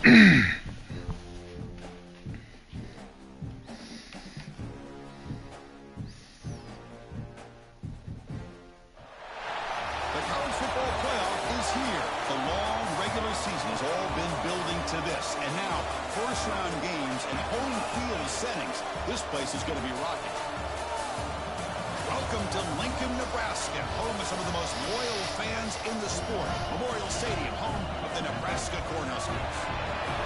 college football playoff is here. The long regular season has all been building to this. And now, first-round games and home field settings. This place is going to be rocking. Welcome to Lincoln, Nebraska, home of some of the most loyal fans in the sport. Memorial Stadium, home of the Nebraska Cornhuskers.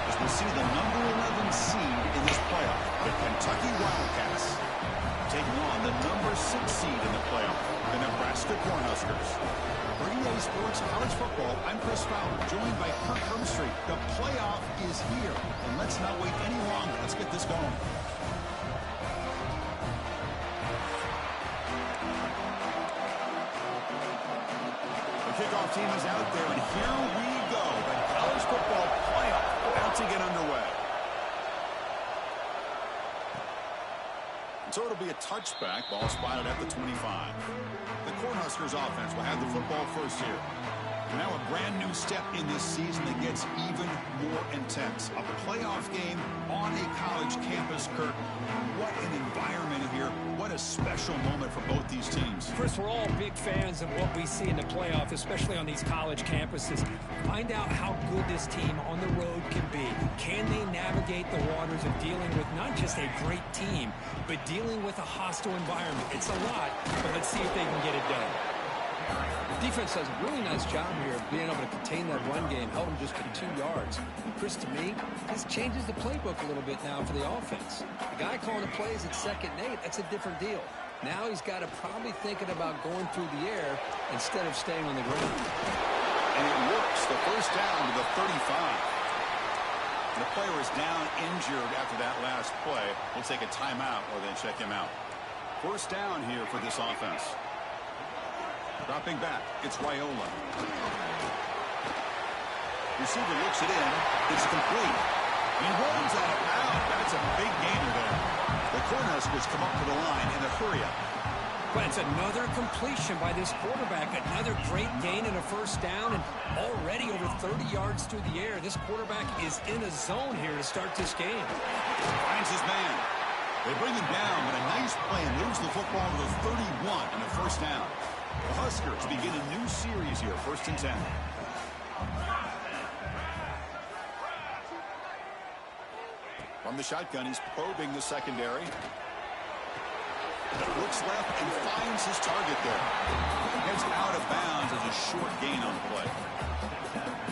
As we see the number 11 seed in this playoff, the Kentucky Wildcats, taking on the number 6 seed in the playoff, the Nebraska Cornhuskers. For EA Sports College Football, I'm Chris Fowler, joined by Kirk Hermstreet. The playoff is here, and let's not wait any longer. Let's get this going. Kickoff team is out there, and here we go. The college football playoff about to get underway. And so it'll be a touchback. Ball spotted at the 25. The Cornhuskers offense will have the football first here. And now a brand new step in this season that gets even more intense. A playoff game on a college campus, Kirk. What an environment here. What a special moment for both these teams. Chris, we're all big fans of what we see in the playoff, especially on these college campuses. Find out how good this team on the road can be. Can they navigate the waters of dealing with not just a great team, but dealing with a hostile environment? It's a lot, but let's see if they can get it done. Defense does a really nice job here of being able to contain that run game, held them just to 2 yards. Chris, to me, this changes the playbook a little bit now for the offense. The guy calling the plays at 2nd and 8, that's a different deal. Now he's got to probably thinking about going through the air instead of staying on the ground. And it works. The first down to the 35. The player is down injured after that last play. We'll take a timeout or then check him out. First down here for this offense. Dropping back, it's Raiola. Receiver looks it in. It's complete. He rolls out of bounds. That's a big gainer there. The Cornhuskers come up to the line in a hurry-up. But it's another completion by this quarterback. Another great gain in a first down, and already over 30 yards through the air. This quarterback is in a zone here to start this game. Finds his man. They bring him down, but a nice play and moves the football to the 31 in the first down. The Huskers begin a new series here, 1st and 10. From the shotgun, he's probing the secondary. Looks left and finds his target there. Gets out of bounds as a short gain on the play.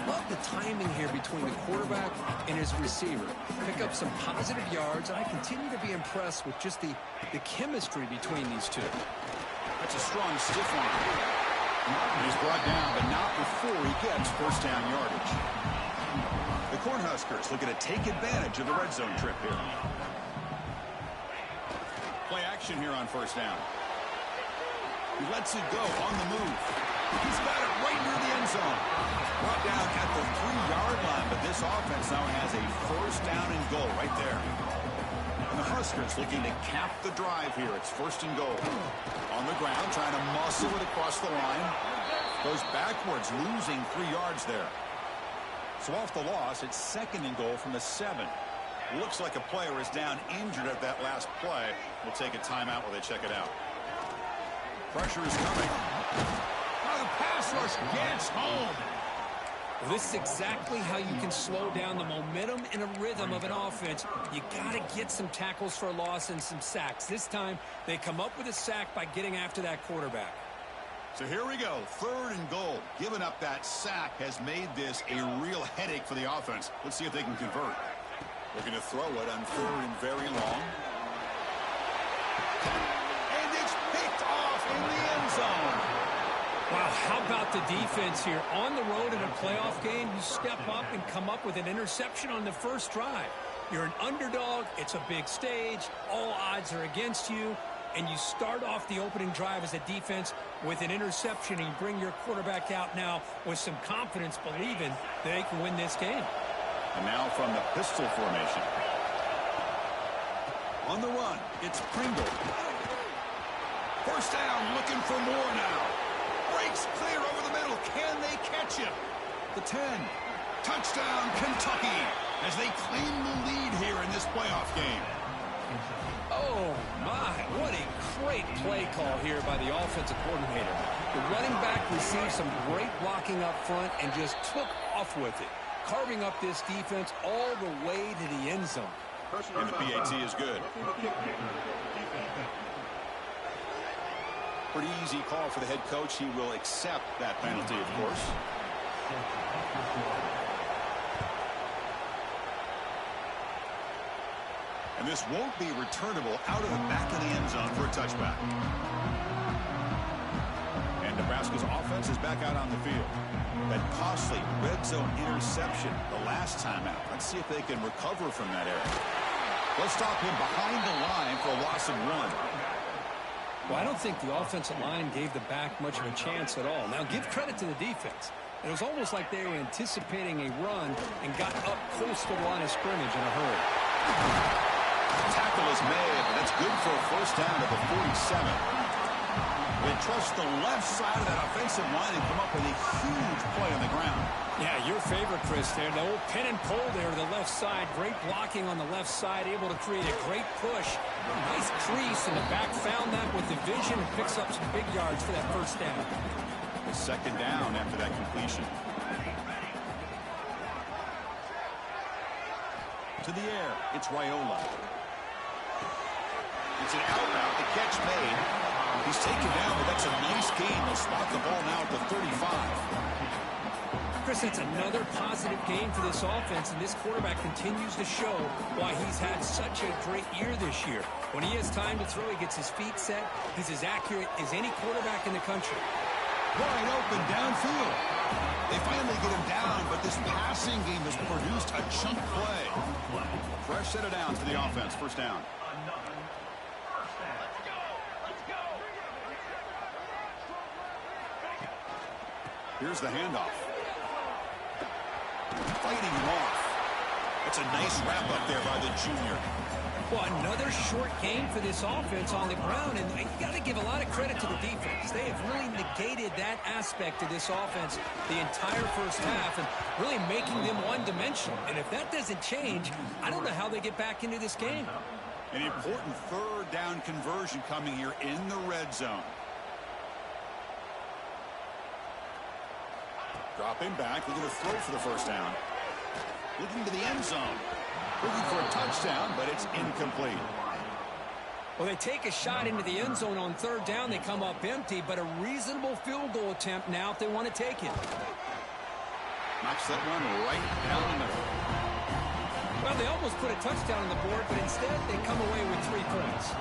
Love the timing here between the quarterback and his receiver. Pick up some positive yards, and I continue to be impressed with just the chemistry between these two. That's a strong stiff arm. He's brought down, but not before he gets first down yardage. The Cornhuskers looking to take advantage of the red zone trip here. Play action here on first down. He lets it go on the move. He's got it right near the end zone. Brought down at the 3-yard line, but this offense now has a first down and goal right there. And the Huskers looking to cap the drive here. It's 1st and goal. On the ground, trying to muscle it across the line. Goes backwards, losing 3 yards there. So off the loss, it's 2nd and goal from the 7. Looks like a player is down injured at that last play. We'll take a timeout while they check it out. Pressure is coming. Oh, the pass rush gets home. Well, this is exactly how you can slow down the momentum and a rhythm of an offense. You got to get some tackles for a loss and some sacks. This time, they come up with a sack by getting after that quarterback. So here we go, 3rd and goal. Giving up that sack has made this a real headache for the offense. Let's see if they can convert. Looking to throw it on 3rd and very long. And it's picked off in the end zone. Wow, how about the defense here? On the road in a playoff game, you step up and come up with an interception on the first drive. You're an underdog. It's a big stage. All odds are against you. And you start off the opening drive as a defense with an interception, and you bring your quarterback out now with some confidence, believing they can win this game. And now from the pistol formation. On the run, it's Pringle. First down, looking for more now. Breaks clear over the middle. Can they catch him? The 10. Touchdown, Kentucky. as they claim the lead here in this playoff game. Oh, my. What a great play call here by the offensive coordinator. The running back received some great blocking up front and just took off with it, carving up this defense all the way to the end zone. And the PAT is good. Pretty easy call for the head coach. He will accept that penalty, of course. And this won't be returnable out of the back of the end zone for a touchback. And Nebraska's offense is back out on the field. That costly red zone interception the last time out. Let's see if they can recover from that error. They'll stop him behind the line for a loss of 1. Well, I don't think the offensive line gave the back much of a chance at all. Now, give credit to the defense. It was almost like they were anticipating a run and got up close to the line of scrimmage in a hurry. Tackle is made, but that's good for a first down at the 47. They trust the left side of that offensive line and come up with a huge play on the ground. Yeah, your favorite, Chris, there. The old pin and pull there to the left side. Great blocking on the left side, able to create a great push. Nice crease, and the back found that with the vision and picks up some big yards for that first down. A second down after that completion. To the air, it's Raiola. It's an out route, the catch made. He's taken down, but that's a nice gain. They'll spot the ball now at the 35. Chris, it's another positive game for this offense, and this quarterback continues to show why he's had such a great year this year. When he has time to throw, he gets his feet set. He's as accurate as any quarterback in the country. Wide open downfield. They finally get him down, but this passing game has produced a chunk play. Fresh set of downs to the offense. First down. Here's the handoff. Fighting him off. That's a nice wrap-up there by the junior. Well, another short game for this offense on the ground, and you got to give a lot of credit to the defense. They have really negated that aspect of this offense the entire first half and really making them one-dimensional. And if that doesn't change, I don't know how they get back into this game. An important third down conversion coming here in the red zone. Dropping back, looking to throw for the first down. Looking to the end zone. Looking for a touchdown, but it's incomplete. Well, they take a shot into the end zone on third down. They come up empty, but a reasonable field goal attempt now if they want to take it. Knocks that one right down the middle. Well, they almost put a touchdown on the board, but instead they come away with 3 points.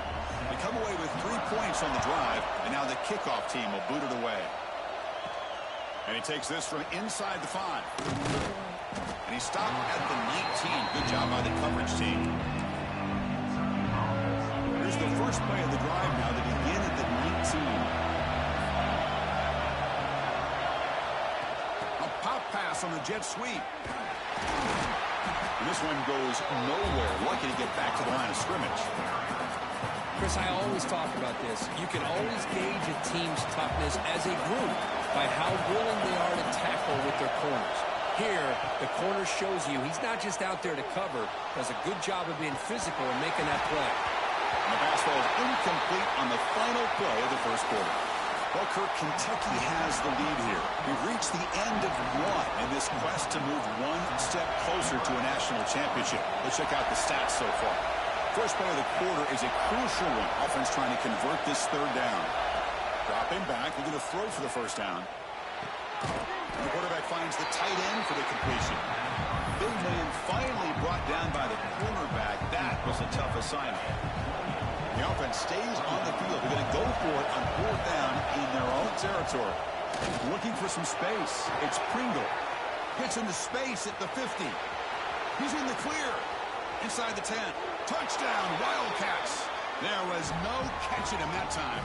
They come away with 3 points on the drive, and now the kickoff team will boot it away. And he takes this from inside the 5. And he stopped at the 19. Good job by the coverage team. Here's the first play of the drive now to begin at the 19. A pop pass on the jet sweep. And this one goes nowhere. Lucky to get back to the line of scrimmage. Chris, I always talk about this. You can always gauge a team's toughness as a group by how willing they are to tackle with their corners. Here, the corner shows you he's not just out there to cover, does a good job of being physical and making that play. And the pass ball is incomplete on the final play of the first quarter. Well, Kirk, Kentucky has the lead here. We've reached the end of one in this quest to move one step closer to a national championship. Let's check out the stats so far. First play of the quarter is a crucial one. Offense trying to convert this third down. Dropping back, looking to throw for the first down. And the quarterback finds the tight end for the completion. Big man finally brought down by the cornerback. That was a tough assignment. The offense stays on the field. They're going to go for it on fourth down in their own territory. Looking for some space. It's Pringle. Gets into space at the 50. He's in the clear. Inside the 10. Touchdown, Wildcats. There was no catching him that time.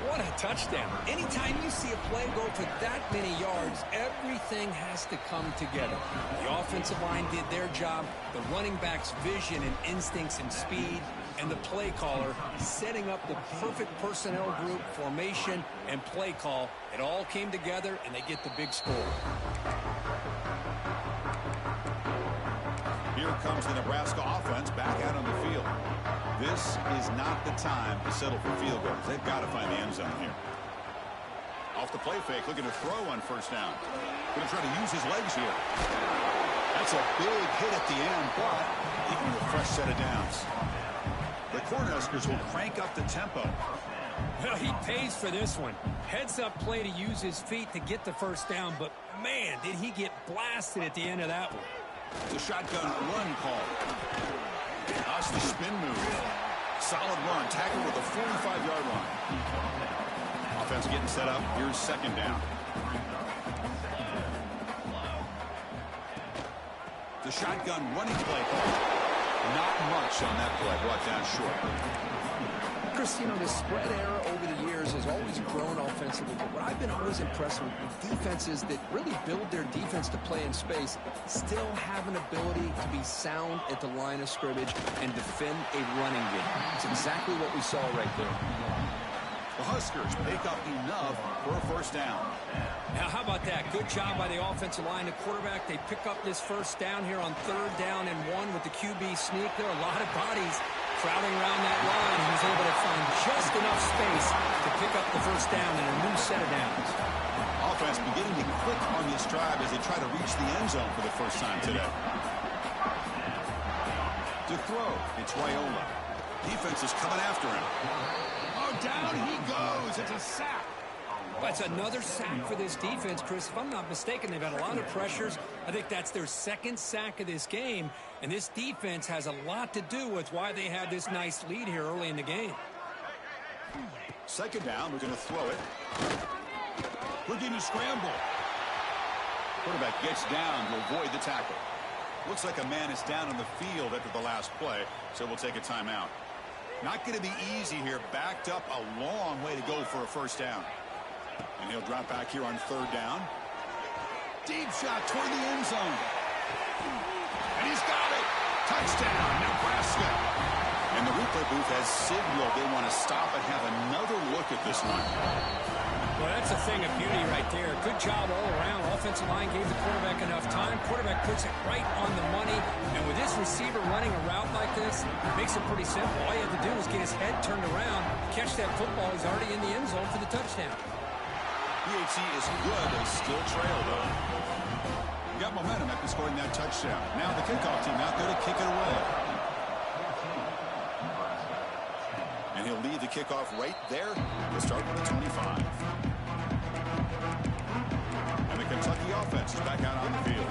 What a touchdown. Anytime you see a play go for that many yards, everything has to come together. The offensive line did their job, the running back's vision and instincts and speed, and the play caller setting up the perfect personnel group, formation, and play call. It all came together, and they get the big score. comes the Nebraska offense back out on the field. This is not the time to settle for field goals. They've got to find the end zone here. Off the play fake, looking to throw on first down. Going to try to use his legs here. That's a big hit at the end, but even with a fresh set of downs. The Cornhuskers will crank up the tempo. Well, he pays for this one. Heads-up play to use his feet to get the first down, but, man, did he get blasted at the end of that one. It's a shotgun run call. That's the spin move. Solid run. Tackle with a 45-yard line. Offense getting set up. Here's second down. The shotgun running play call. Not much on that play. Brought down short. Chris, you know, the spread era over the years has always grown offensively, but what I've been always impressed with defenses that really build their defense to play in space still have an ability to be sound at the line of scrimmage and defend a running game. It's exactly what we saw right there. The Huskers make up enough for a first down. Now, how about that? Good job by the offensive line. The quarterback, they pick up this first down here on 3rd down and 1 with the QB sneak. There are a lot of bodies crowding around that line. He was able to find just enough space to pick up the first down in a new set of downs. Offense beginning to click on this drive as they try to reach the end zone for the first time today. To throw, it's Raiola. Defense is coming after him. Oh, down he goes. It's a sack. That's another sack for this defense, Chris. If I'm not mistaken, they've had a lot of pressures. I think that's their 2nd sack of this game. And this defense has a lot to do with why they had this nice lead here early in the game. Second down, we're going to throw it. Looking to scramble. Quarterback gets down to avoid the tackle. Looks like a man is down on the field after the last play, so we'll take a timeout. Not going to be easy here. Backed up a long way to go for a first down. And he'll drop back here on 3rd down. Deep shot toward the end zone. And he's got it. Touchdown, Nebraska. And the replay booth has signaled they want to stop and have another look at this one. Well, that's a thing of beauty right there. Good job all around. Offensive line gave the quarterback enough time. Quarterback puts it right on the money. And with this receiver running a route like this, it makes it pretty simple. All you have to do is get his head turned around, catch that football. He's already in the end zone for the touchdown. PHC is good. They still trail, though. Got momentum after scoring that touchdown. Now the kickoff team out there to kick it away. And he'll lead the kickoff right there. We'll start with the 25. And the Kentucky offense is back out on the field.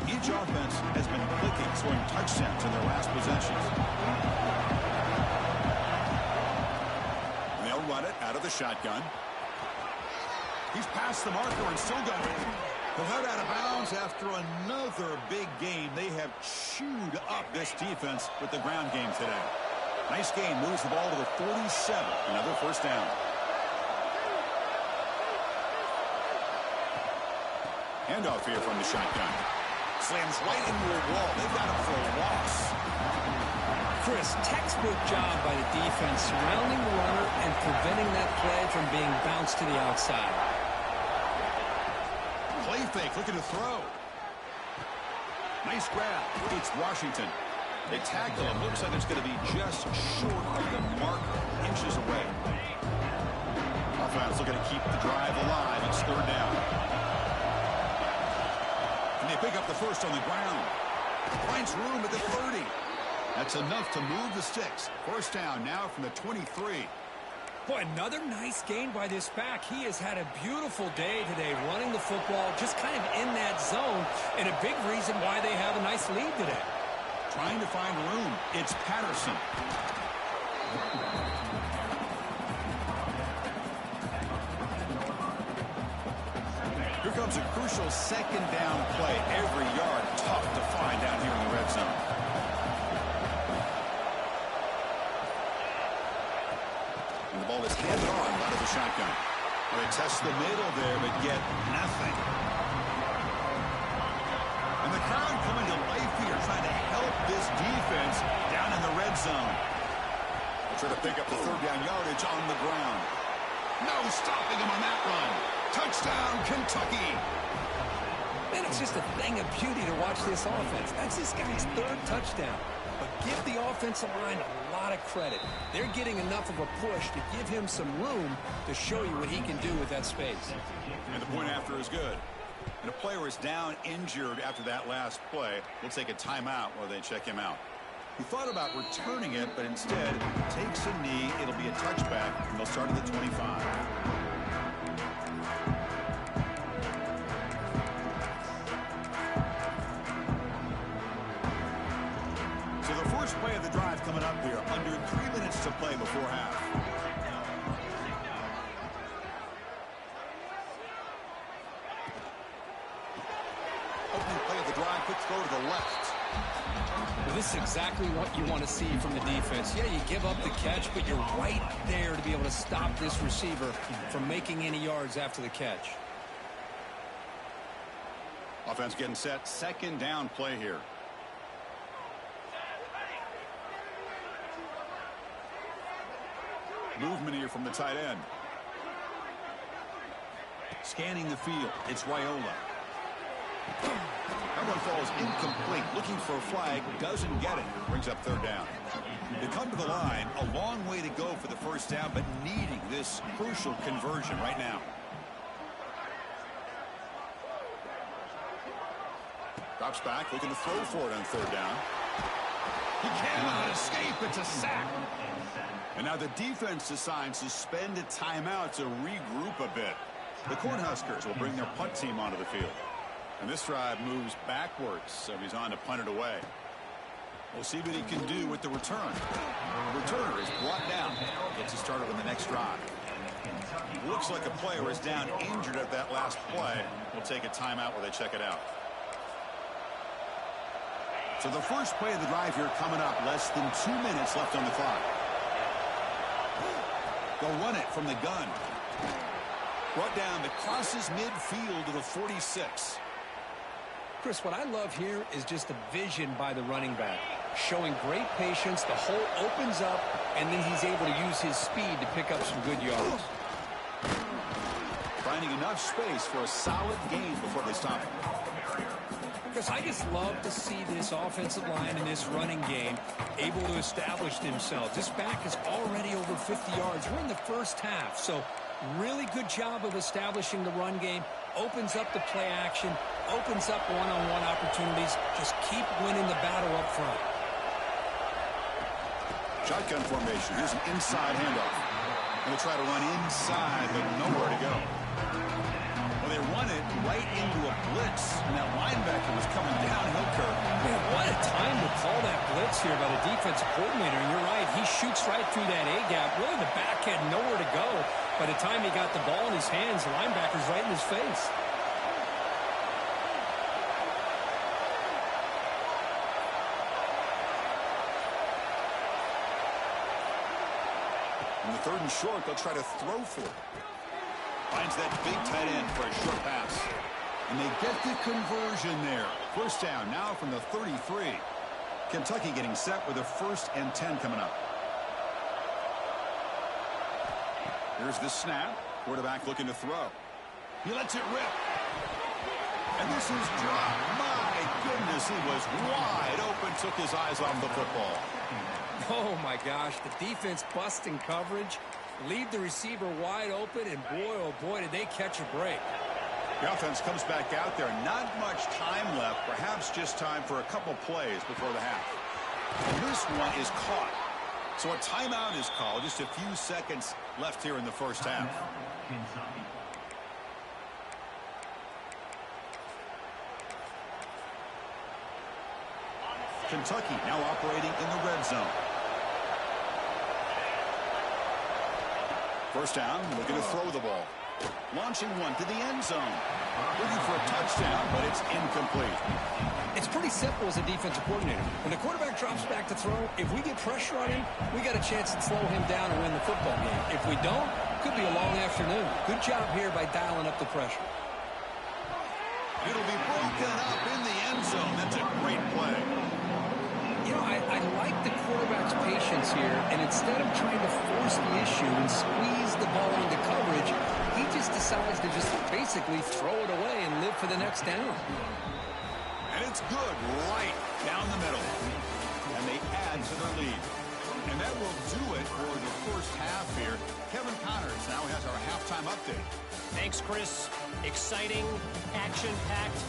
Each offense has been clicking, scoring touchdowns in their last possessions. And they'll run it out of the shotgun. He's past the marker and still going. He'll head out of bounds after another big game. They have chewed up this defense with the ground game today. Nice game. Moves the ball to the 47. Another first down. Handoff here from the shotgun. Slams right into a wall. They've got him for a loss. Chris, textbook job by the defense surrounding the runner and preventing that play from being bounced to the outside. Play fake, looking to throw. Nice grab. It's Washington. They tackle him. Looks like it's going to be just short of the marker, inches away. Offense looking to keep the drive alive. It's 3rd down. And they pick up the first on the ground. Finds room at the 30. That's enough to move the sticks. First down now from the 23. Boy, another nice gain by this back. He has had a beautiful day today running the football, just kind of in that zone, and a big reason why they have a nice lead today. Trying to find room. It's Patterson. Here comes a crucial 2nd down play. Every yard tough to find down here in the red zone. And the ball is handed on out of the shotgun. Well, they test the middle there, but get nothing. And the crowd coming to life here, trying to help this defense down in the red zone. They'll try to pick up the 3rd down yardage on the ground. No stopping him on that run. Touchdown, Kentucky. Man, it's just a thing of beauty to watch this offense. That's this guy's third touchdown. But give the offensive line a lot of credit. They're getting enough of a push to give him some room to show you what he can do with that space. And the point after is good. And a player is down injured after that last play. We'll take a timeout while they check him out. He thought about returning it, but instead takes a knee. It'll be a touchback, and they'll start at the 25. So the first play of the drive coming up here. Under 3 minutes to play before half. Opening play of the drive, quick throw to the left. Well, this is exactly what you want to see from the defense. Yeah, you give up the catch, but you're right there to be able to stop this receiver from making any yards after the catch. Offense getting set. Second down play here. Movement here from the tight end. Scanning the field. It's Raiola. That one falls incomplete. Looking for a flag. Doesn't get it. Brings up third down. They come to the line. A long way to go for the first down, but needing this crucial conversion right now. Drops back. Looking to throw for it on third down. He cannot escape. It's a sack. And now the defense decides to spend a timeout to regroup a bit. The Cornhuskers will bring their punt team onto the field. And this drive moves backwards, so he's on to punt it away. We'll see what he can do with the return. The returner is brought down. Gets us started on the next drive. Looks like a player is down injured at that last play. We'll take a timeout while they check it out. So the first play of the drive here coming up. Less than 2 minutes left on the clock. They'll run it from the gun. Brought down that crosses midfield to the 46. Chris, what I love here is just the vision by the running back. Showing great patience, the hole opens up, and then he's able to use his speed to pick up some good yards. Finding enough space for a solid gain before they stop him. Chris, I just love to see this offensive line and this running game able to establish themselves. This back is already over 50 yards. We're in the first half, so really good job of establishing the run game. Opens up the play action, opens up one-on-one opportunities. Just keep winning the battle up front. Shotgun formation. Here's an inside handoff. They'll try to run inside, but nowhere to go. Well, they run it right into a blitz, and that linebacker was coming downhill curve. Man, what a time to call that blitz here by the defensive coordinator. And you're right, he shoots right through that A-gap. Really, the back had nowhere to go. By the time he got the ball in his hands, the linebacker's right in his face. In the third and short, they'll try to throw for it. Finds that big tight end for a short pass. And they get the conversion there. First down now from the 33. Kentucky getting set with a 1st and 10 coming up. Here's the snap. Quarterback looking to throw. He lets it rip. And this is dropped. My goodness, he was wide open. Took his eyes off the football. Oh, my gosh. The defense busting coverage. Leave the receiver wide open. And boy, oh, boy, did they catch a break. The offense comes back out there. Not much time left. Perhaps just time for a couple plays before the half. And this one is caught. So a timeout is called. Just a few seconds left here in the first half. Kentucky now operating in the red zone. First down, looking to throw the ball. Launching one to the end zone. Looking for a touchdown, but it's incomplete. It's pretty simple as a defensive coordinator. When the quarterback drops back to throw, if we get pressure on him, we got a chance to slow him down and win the football game. If we don't, could be a long afternoon. Good job here by dialing up the pressure. It'll be broken up in the end zone. That's a great play. You know, I like the quarterback's patience here, and instead of trying to force the issue and squeeze the ball into coverage, he just decides to just basically throw it away and live for the next down. And it's good right down the middle. And they add to their lead. And that will do it for the first half here. Kevin Connors now has our halftime update. Thanks, Chris. Exciting, action-packed,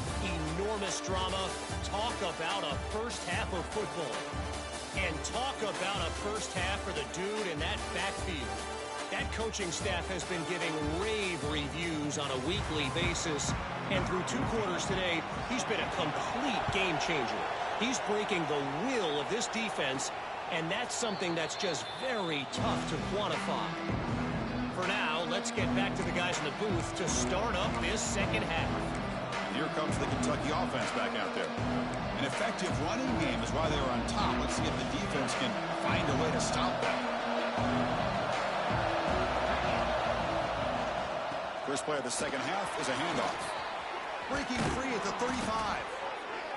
enormous drama. Talk about a first half of football. And talk about a first half for the dude in that backfield. That coaching staff has been giving rave reviews on a weekly basis. And through 2 quarters today, he's been a complete game changer. He's breaking the will of this defense, and that's something that's just very tough to quantify. For now, let's get back to the guys in the booth to start up this second half. Here comes the Kentucky offense back out there. An effective running game is why they were on top. Let's see if the defense can find a way to stop that. First play of the second half is a handoff. Breaking free at the 35.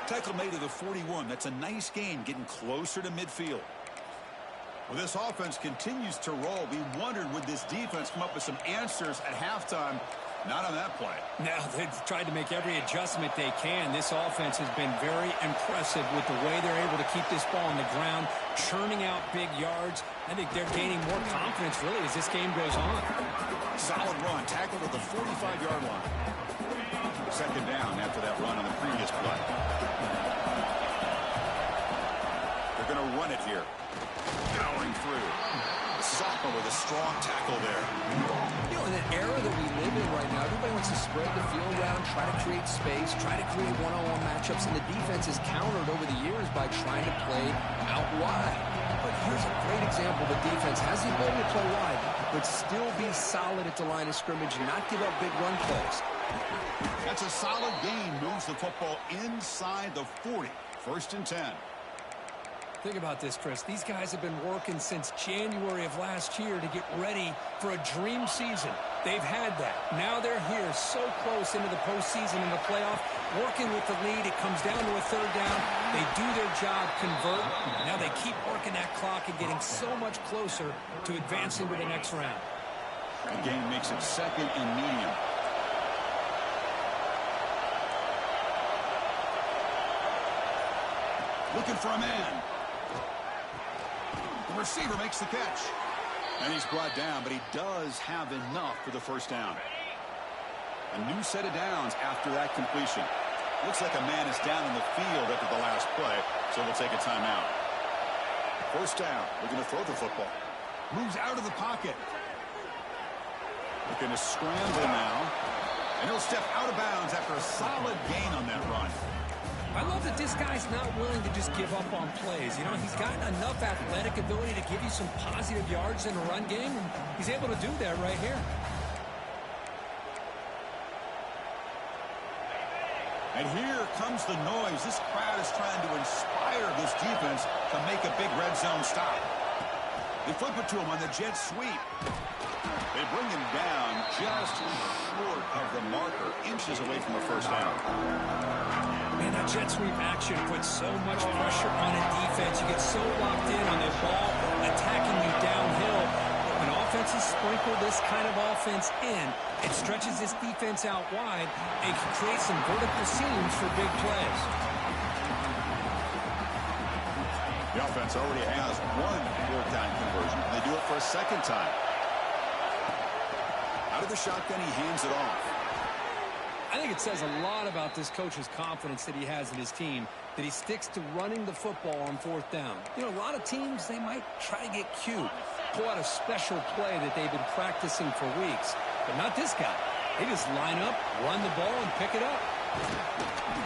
Tackle made at the 41. That's a nice gain, getting closer to midfield. Well, this offense continues to roll. We wondered, would this defense come up with some answers at halftime? Not on that play. Now they've tried to make every adjustment they can. This offense has been very impressive with the way they're able to keep this ball on the ground, churning out big yards. I think they're gaining more confidence, really, as this game goes on. Solid run, tackled at the 45-yard line. Second down after that run on the previous play. They're going to run it here. Powering through. The sophomore with a strong tackle there. You know, in an era that we live in right now, everybody wants to spread the field around, try to create space, try to create one-on-one matchups, and the defense is countered over the years by trying to play out wide. But here's a great example. The defense has the ability to play wide, but still be solid at the line of scrimmage and not give up big run plays. That's a solid gain. Moves the football inside the 40. First and 10. Think about this, Chris. These guys have been working since January of last year to get ready for a dream season. They've had that. Now they're here so close into the postseason and the playoff, working with the lead. It comes down to a third down. They do their job, convert. Now they keep working that clock and getting so much closer to advancing to the next round. The game makes it second and medium. Looking for a man. The receiver makes the catch. And he's brought down, but he does have enough for the first down. A new set of downs after that completion. Looks like a man is down in the field after the last play, so we'll take a timeout. First down. We're going to throw the football. Moves out of the pocket. Looking to scramble now. And he'll step out of bounds after a solid gain on that run. I love that this guy's not willing to just give up on plays. You know, he's got enough athletic ability to give you some positive yards in a run game, and he's able to do that right here. And here comes the noise. This crowd is trying to inspire this defense to make a big red zone stop. They flip it to him on the jet sweep. They bring him down just short of the marker, inches away from the first down. Man, that jet sweep action puts so much pressure on a defense. You get so locked in on the ball attacking you downhill. When offenses sprinkle this kind of offense in, it stretches this defense out wide and can create some vertical seams for big plays. The offense already has one fourth-down conversion, and they do it for a second time. Out of the shotgun, he hands it off. I think it says a lot about this coach's confidence that he has in his team, that he sticks to running the football on fourth down. You know, a lot of teams, they might try to get cute, pull out a special play that they've been practicing for weeks. But not this guy. They just line up, run the ball, and pick it up.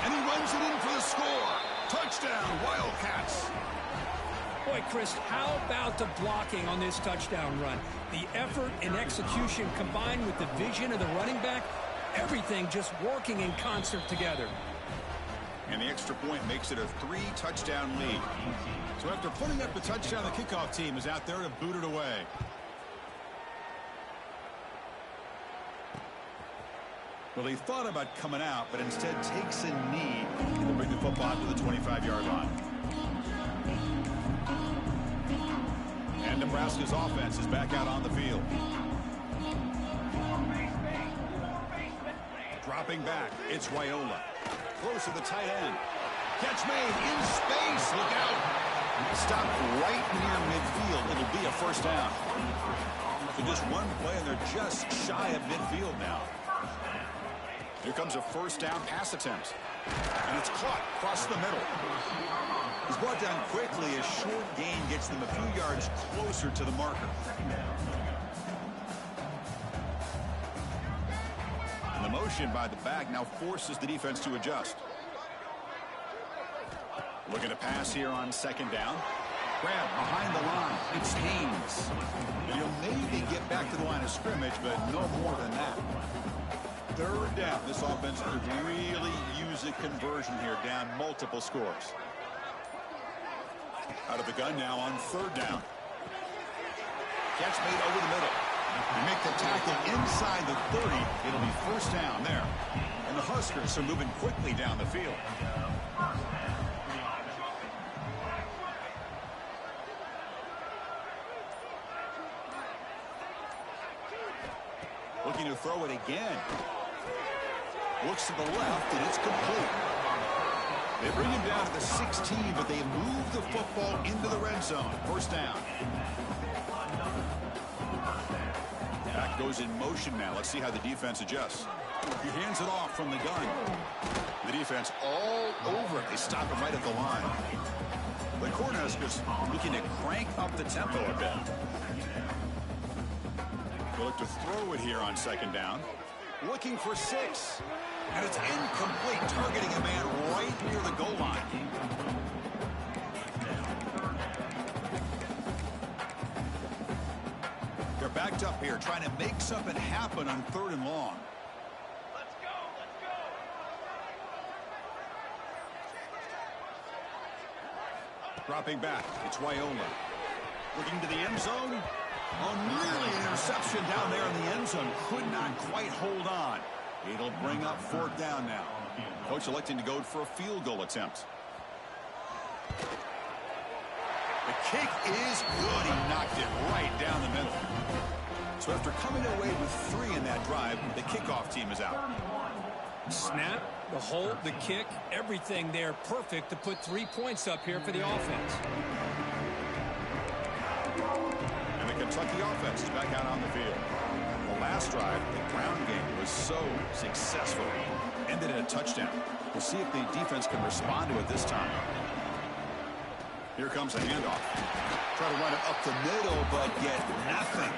And he runs it in for the score. Touchdown, Wildcats. Boy, Chris, how about the blocking on this touchdown run? The effort and execution combined with the vision of the running back, everything just working in concert together. And the extra point makes it a 3-touchdown lead. So after putting up the touchdown, the kickoff team is out there to boot it away. Well, he thought about coming out, but instead takes a knee to bring the football to the 25-yard line. And Nebraska's offense is back out on the field. Dropping back, it's Raiola. Close to the tight end. Catch made in space. Look out. Stopped right near midfield. It'll be a first down. So just one play, and they're just shy of midfield now. Here comes a first down pass attempt. And it's caught across the middle. He's brought down quickly. A short gain gets them a few yards closer to the marker. And the motion by the back now forces the defense to adjust. Looking to pass here on second down. Grab behind the line. It's Haynes. And he'll maybe get back to the line of scrimmage, but no more than that. Third down. This offense could really use a conversion here, down multiple scores. Out of the gun now on third down. Catch made over the middle. They make the tackle inside the 30. It'll be first down there. And the Huskers are moving quickly down the field. Looking to throw it again. Looks to the left, and it's complete. They bring him down to the 16, but they move the football into the red zone. First down. Back goes in motion now. Let's see how the defense adjusts. He hands it off from the gun. The defense all over it. They stop him right at the line. The Cornhuskers looking to crank up the tempo a bit. They look to throw it here on second down. Looking for 6. And it's incomplete, targeting a man right near the goal line. They're backed up here, trying to make something happen on third and long. Let's go, let's go. Dropping back, it's Raiola. Looking to the end zone. Oh, nearly an interception down there in the end zone. Could not quite hold on. It'll bring up fourth down now. Coach electing to go for a field goal attempt. The kick is good. He knocked it right down the middle. So after coming away with 3 in that drive, the kickoff team is out. Snap, the hold, the kick, everything there perfect to put 3 points up here for the offense. And the Kentucky offense is back out on the field. The last drive, the ground game was so successful. Ended in a touchdown. We'll see if the defense can respond to it this time. Here comes a handoff. Try to run it up the middle, but get nothing.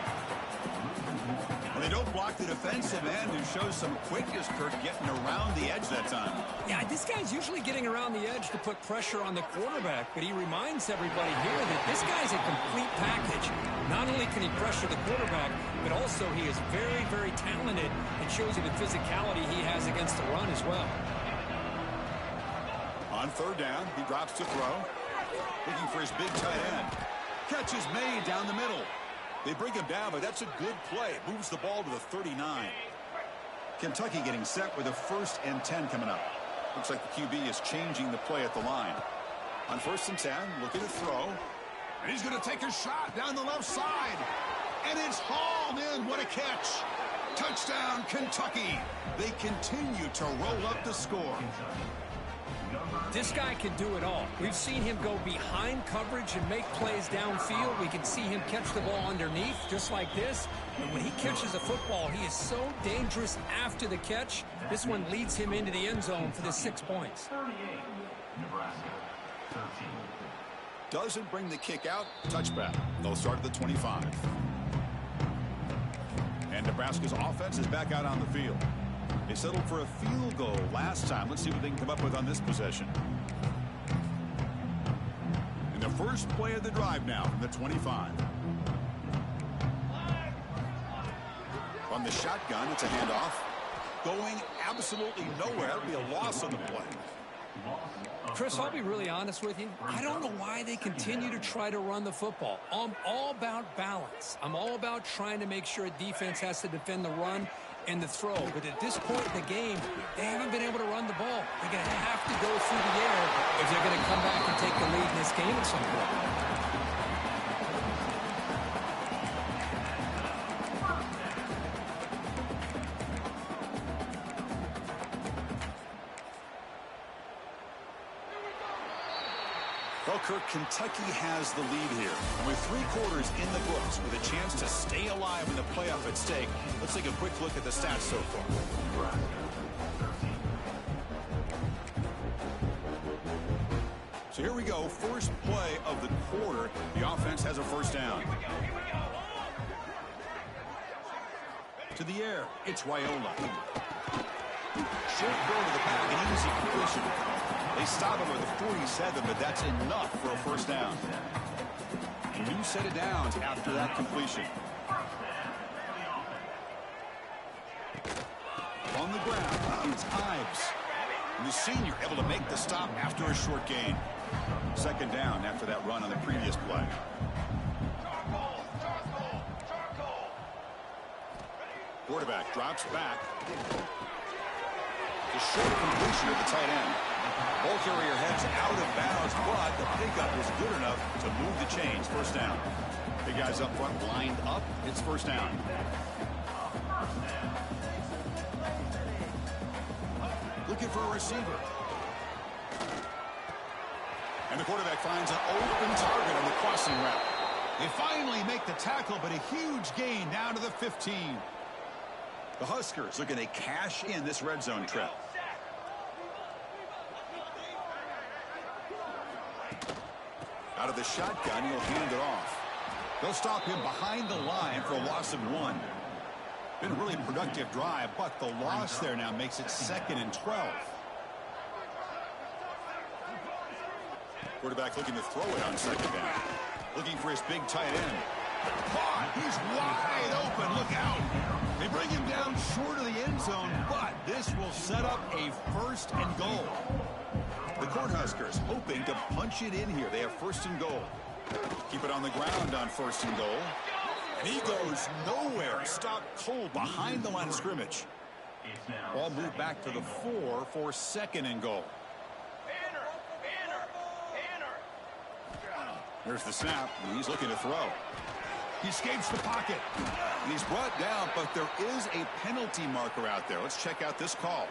And they don't block the defensive end, who shows some quickness, Kirk, getting around the edge that time. Yeah, this guy's usually getting around the edge to put pressure on the quarterback, but he reminds everybody here that this guy's a complete package. Not only can he pressure the quarterback, but also he is very, very talented and shows you the physicality he has against the run as well. On third down, he drops to throw. Looking for his big tight end. Catch is made down the middle. They bring him down, but that's a good play. Moves the ball to the 39. Kentucky getting set with a 1st and 10 coming up. Looks like the QB is changing the play at the line. On 1st and 10, looking to throw. And he's going to take a shot down the left side. And it's hauled in. What a catch. Touchdown, Kentucky. They continue to roll up the score. This guy can do it all. We've seen him go behind coverage and make plays downfield. We can see him catch the ball underneath just like this. And when he catches a football, he is so dangerous after the catch. This one leads him into the end zone for the 6 points. Nebraska, 13. Doesn't bring the kick out. Touchback. They'll start at the 25. And Nebraska's offense is back out on the field. They settled for a field goal last time. Let's see what they can come up with on this possession. And the first play of the drive now from the 25. On the shotgun, it's a handoff. Going absolutely nowhere. That'll be a loss on the play. Chris, I'll be really honest with you. I don't know why they continue to try to run the football. I'm all about balance. I'm all about trying to make sure a defense has to defend the run and the throw. But at this point in the game, they haven't been able to run the ball. They're going to have to go through the air if they're going to come back and take the lead in this game at some point. Well, Kirk, Kentucky has the lead here. And with 3 quarters in the books, with a chance to stay alive in the playoff at stake, let's take a quick look at the stats so far. So here we go. First play of the quarter. The offense has a first down. To the air. It's Raiola. Short throw to the back. An easy completion. They stop him at the 47, but that's enough for a first down. A new set of downs after that completion. On the ground, it's Ives. And the senior able to make the stop after a short gain. Second down after that run on the previous play. Quarterback drops back. The short completion of the tight end. Ball carrier heads out of bounds, but the pickup was good enough to move the chains. First down. Big guys up front lined up. It's first down. Looking for a receiver. And the quarterback finds an open target on the crossing route. They finally make the tackle, but a huge gain down to the 15. The Huskers looking to cash in this red zone trip. Out of the shotgun, he'll hand it off. They'll stop him behind the line for a loss of 1. Been a really productive drive, but the loss there now makes it 2nd and 12. Quarterback looking to throw it on second down. Looking for his big tight end. Caught. He's wide open. Look out. They bring him down short of the end zone, but this will set up a first and goal. The Cornhuskers hoping to punch it in here. They have first and goal. Keep it on the ground on first and goal. And he goes nowhere. Stopped cold behind the line of scrimmage. Ball moved back to the 4 for second and goal. There's the snap, and he's looking to throw. He escapes the pocket. And he's brought down, but there is a penalty marker out there. Let's check out this call.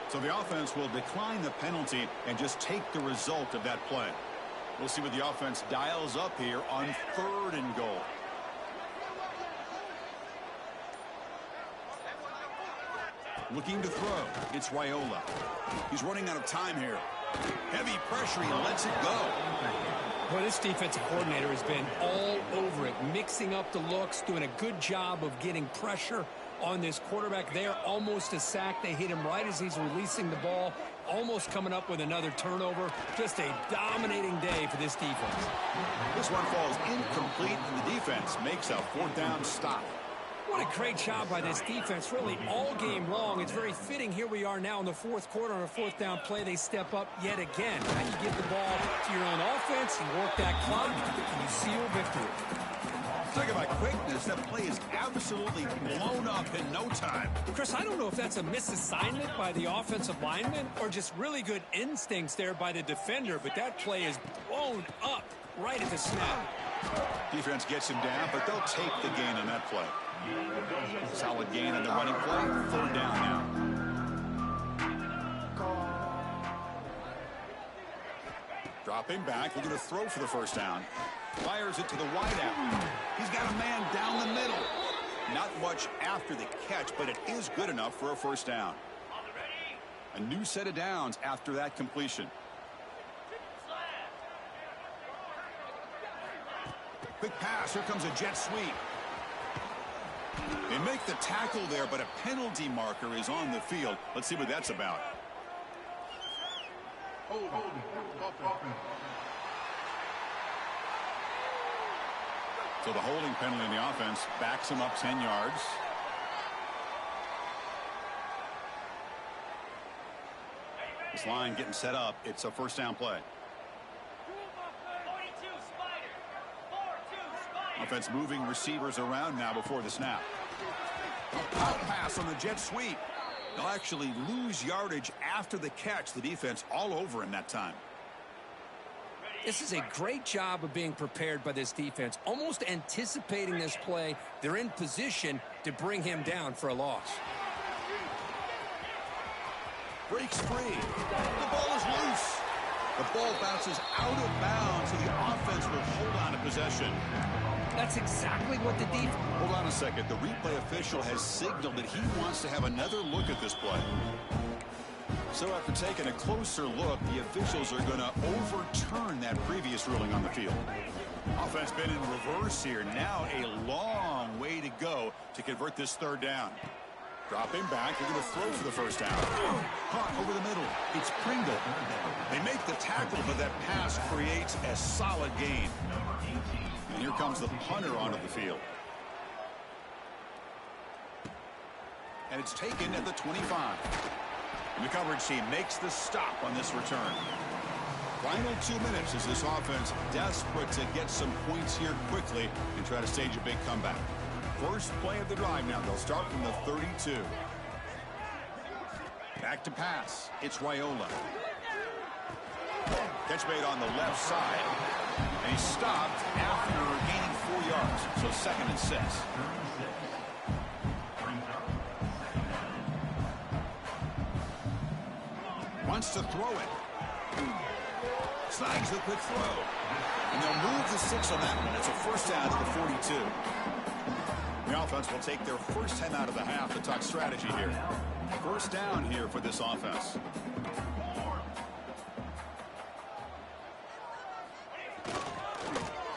So the offense will decline the penalty and just take the result of that play. We'll see what the offense dials up here on third and goal. Looking to throw. It's Raiola. He's running out of time here. Heavy pressure. He lets it go. Well, this defensive coordinator has been all over it, mixing up the looks, doing a good job of getting pressure on this quarterback there. Almost a sack. They hit him right as he's releasing the ball, almost coming up with another turnover. Just a dominating day for this defense. This one falls incomplete, and the defense makes a fourth down stop. What a great job by this defense, really all game long. It's very fitting. Here we are now in the fourth quarter on a fourth down play. They step up yet again. Now you give the ball to your own offense, you work that clock, and you seal victory. Talk about quickness. That play is absolutely blown up in no time. Chris, I don't know if that's a misassignment by the offensive lineman or just really good instincts there by the defender, but that play is blown up right at the snap. Defense gets him down, but they'll take the gain on that play. Solid gain on the running play. Third down now. Dropping back, looking to throw for the first down. Fires it to the wideout. He's got a man down the middle. Not much after the catch, but it is good enough for a first down. A new set of downs after that completion. Quick pass. Here comes a jet sweep. They make the tackle there, but a penalty marker is on the field. Let's see what that's about. So the holding penalty in the offense backs him up 10 yards. This line getting set up. It's a first down play. Offense moving receivers around now before the snap. Out pass on the jet sweep. They'll actually lose yardage after the catch. The defense all over him that time. This is a great job of being prepared by this defense, almost anticipating this play. They're in position to bring him down for a loss. breaks free. The ball is loose. The ball bounces out of bounds, so the offense will hold on to possession. That's exactly what the defense... Hold on a second. The replay official has signaled that he wants to have another look at this play. So after taking a closer look, the officials are going to overturn that previous ruling on the field. Offense been in reverse here. Now a long way to go to convert this third down. Dropping back, they're going to throw for the first down. Caught over the middle. It's Pringle. They make the tackle, but that pass creates a solid gain. And here comes the punter onto the field. And it's taken at the 25. And the coverage team makes the stop on this return. Final 2 minutes as this offense desperate to get some points here quickly and try to stage a big comeback. First play of the drive now. They'll start from the 32. Back to pass. It's Raiola. Catch made on the left side. And he stopped after gaining 4 yards. So 2nd and 6. Wants to throw it. Snags the quick throw. And they'll move the 6 on that one. It's a first down at the 42. The offense will take their first 10 out of the half to talk strategy here. First down here for this offense.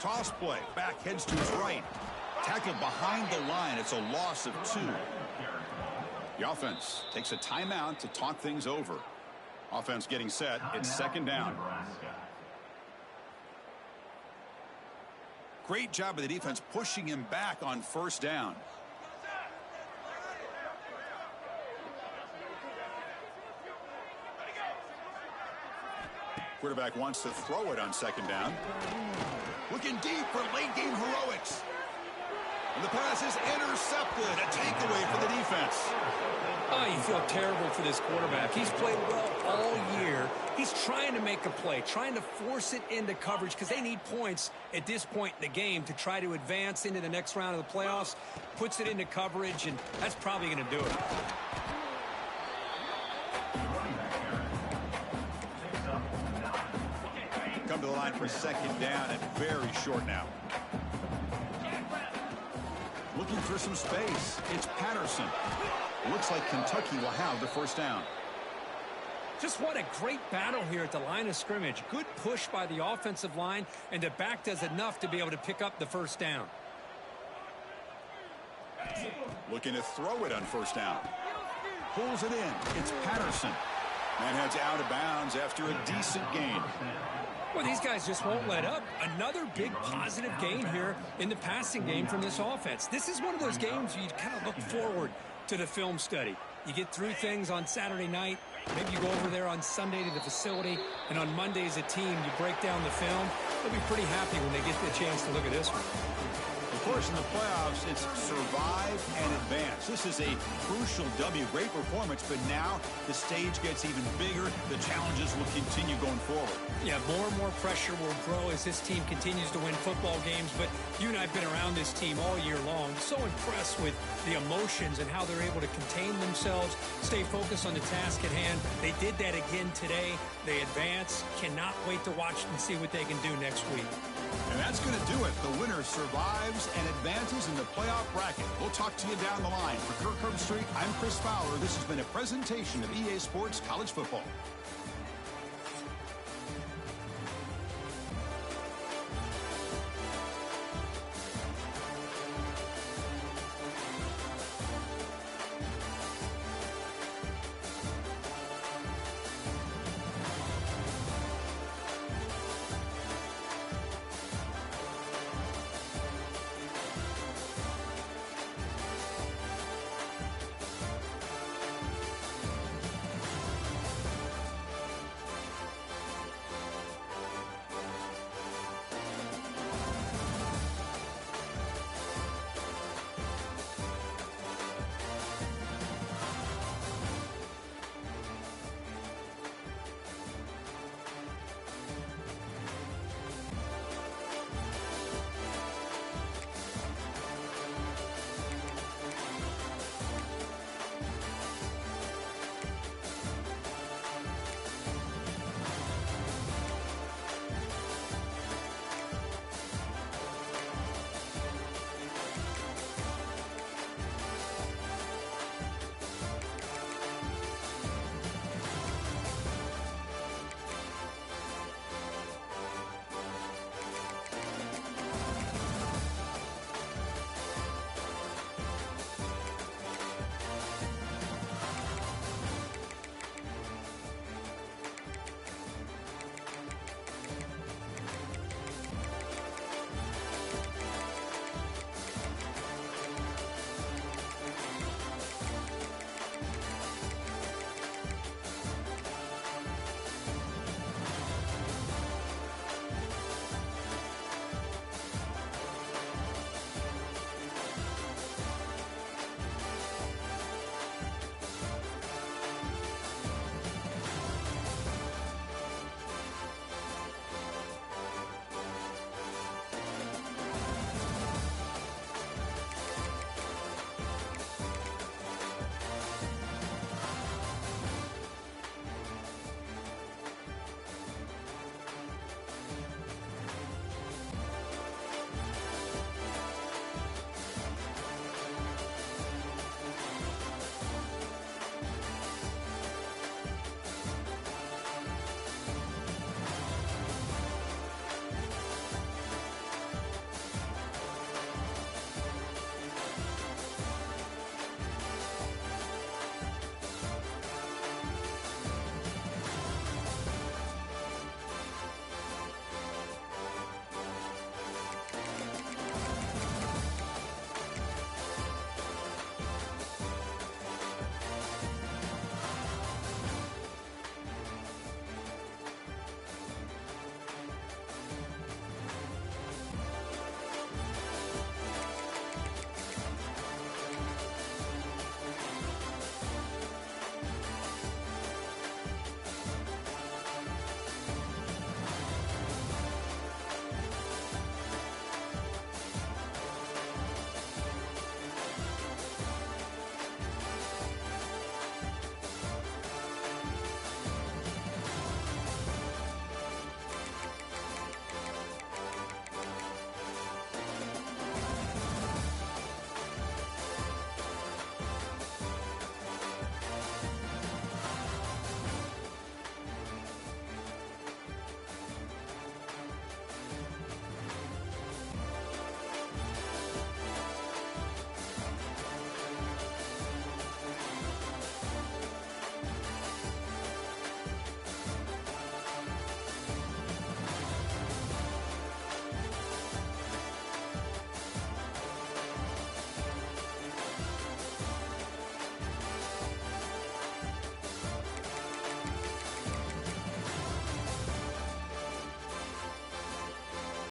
Toss play. Back heads to his right. Tackled behind the line. It's a loss of 2. The offense takes a timeout to talk things over. Offense getting set. It's 2nd down. Great job of the defense pushing him back on first down. Quarterback wants to throw it on 2nd down. Looking deep for late game heroics. And the pass is intercepted. A takeaway for the defense. Oh, you feel terrible for this quarterback. He's played well all year. He's trying to make a play, trying to force it into coverage because they need points at this point in the game to try to advance into the next round of the playoffs. Puts it into coverage, and that's probably going to do it. Come to the line for 2nd down and very short now. Looking for some space. It's Patterson. Looks like Kentucky will have the first down. Just what a great battle here at the line of scrimmage. Good push by the offensive line, and the back does enough to be able to pick up the first down. Looking to throw it on first down. Pulls it in. It's Patterson. And heads out of bounds after a decent gain. Well, these guys just won't let up. Another big positive gain here in the passing game from this offense. This is one of those games you kind of look forward to the film study. You get through things on Saturday night. Maybe you go over there on Sunday to the facility, and on Monday as a team, you break down the film. They'll be pretty happy when they get the chance to look at this one. Of course, in the playoffs, it's survive and advance. This is a crucial W. Great performance, but now the stage gets even bigger. The challenges will continue going forward. Yeah, more and more pressure will grow as this team continues to win football games, but you and I have been around this team all year long. So impressed with the emotions and how they're able to contain themselves, stay focused on the task at hand. They did that again today. They advance. Cannot wait to watch and see what they can do next week. And that's going to do it. The winner survives and advances in the playoff bracket. We'll talk to you down the line. For Kirk Herbstreit, I'm Chris Fowler. This has been a presentation of EA Sports College Football.